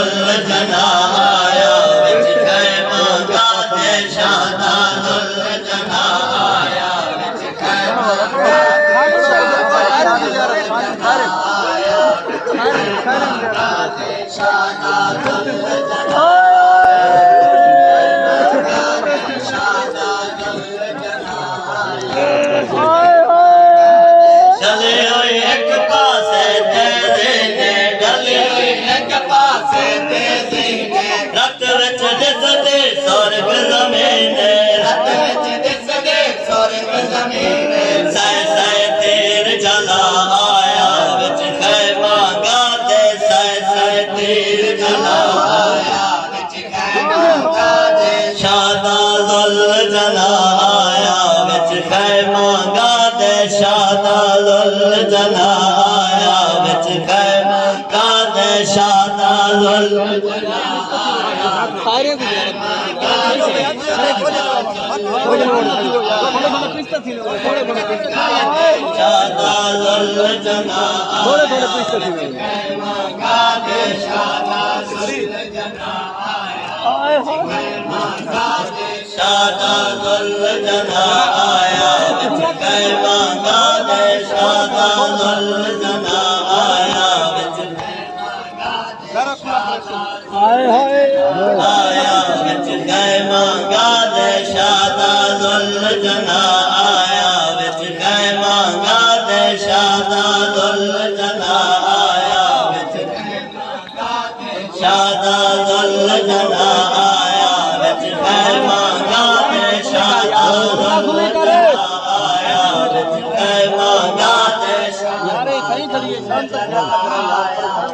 दुल जनाया विच खैमा गादे शादा दुल जनाया विच खैमा गादे शादा दुल चले हुए एक पासे तेरे ने डले हुए एक पासे तेरे ने रत विच दिसदे स्वर्ग ज़मीन रत विच दिसदे स्वर्ग ज़मीन सै सै तीर जला आया विच खैमा गादे सै सै तीर जला आया विच खैमा गादे शादा दुल जला आया विच खैमा गादे शादा दुल जनाया विच खैमा गादे शादा दुल जनाया सारे शादा दुल जनाया गादे शादा दुल जनाया शादा दुल जनाया विच खैमा गादे शादा दुल जनाया विच आया विच खैमा गादे शादा दुल जनाया विच खैमा गादे शादा दुल जनाया विच शादा दुल जनाया विच खैमा गादे शादा दुल जनाया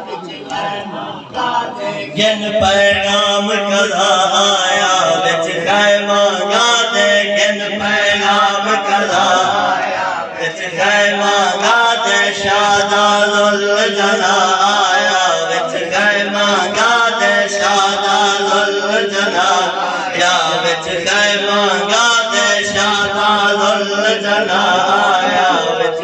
विच खैमा गादे जिन पैगाम कदा आया विच खैमा गादे जिन पैगाम कदा आया विच खैमा गादे शादा दुल जनाया विच खैमा गादे शादा दुल जनाया विच खैमा गादे शादा दुल जनाया विच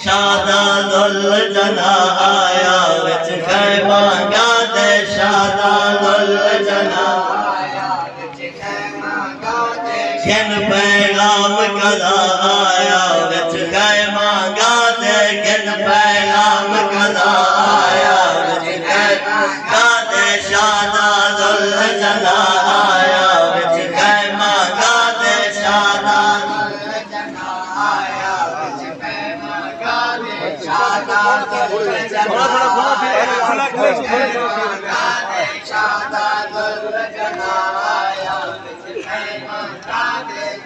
शादा दुल जनाया विच खैमा गादे शादा दुल जनाया विच खैमा गादे जिन पैगाम कदा आया विच खैमा गादे जिन पैगाम कदा आया विच खैमा गादे शादा दुल जनाया विच खैमा गादे शादा दुल जनाया विच खैमा गादे शादा दुल जनाया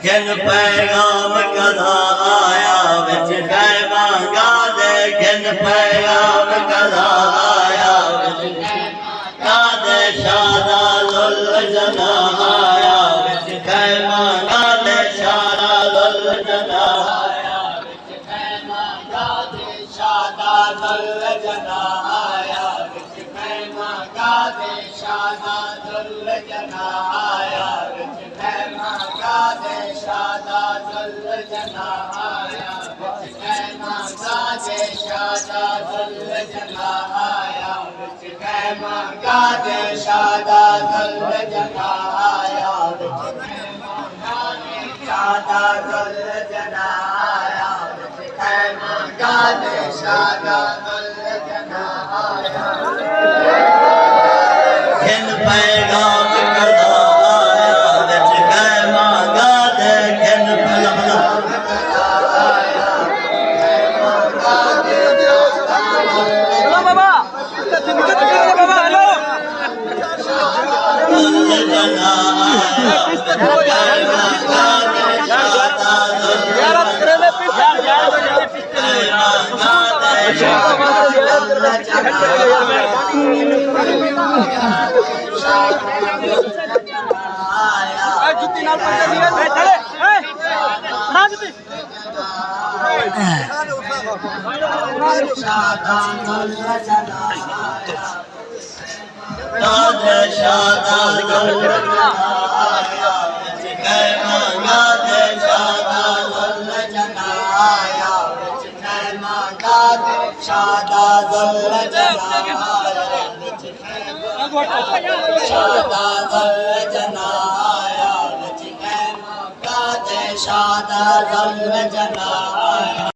जिन पैगाम कदा आया विच खैमा गादे जिन पैगाम कदा आया विच गादे शादा दुल जनाया विच खैमा गादे शादा दुल जनाया विच खैमा गादे शादा दुल जनाया विच खैमा गादे शादा दुल जनाया विच खैमा गादे शादा दुल जनाया विच खैमा गादे शादा दुल जनाया विच खैमा गादे शादा दुल जनाया विच खैमा गादे शादा दुल जनाया विच खैमा गादे शादा दुल जनाया जिन पैगाम कदा आया विच खैमा गादे जिन पैगाम कदा आया खैमा गादे हेलो बाबा हेलो दुल जनाया खैमा गादे शादा दुल जनाया खैमा गादे शादा दुल जनाया जुत्ती नाल पकड़ दिया चले ना जुत्ती शादा दुल जनाया गादे शादा दुल जनाया विच खैमा गादे शादा दुल जनाया विच खैमा गादे शादा दुल जनाया विच शादा सर्वजनाय रचिकै शादा सर्वजनाय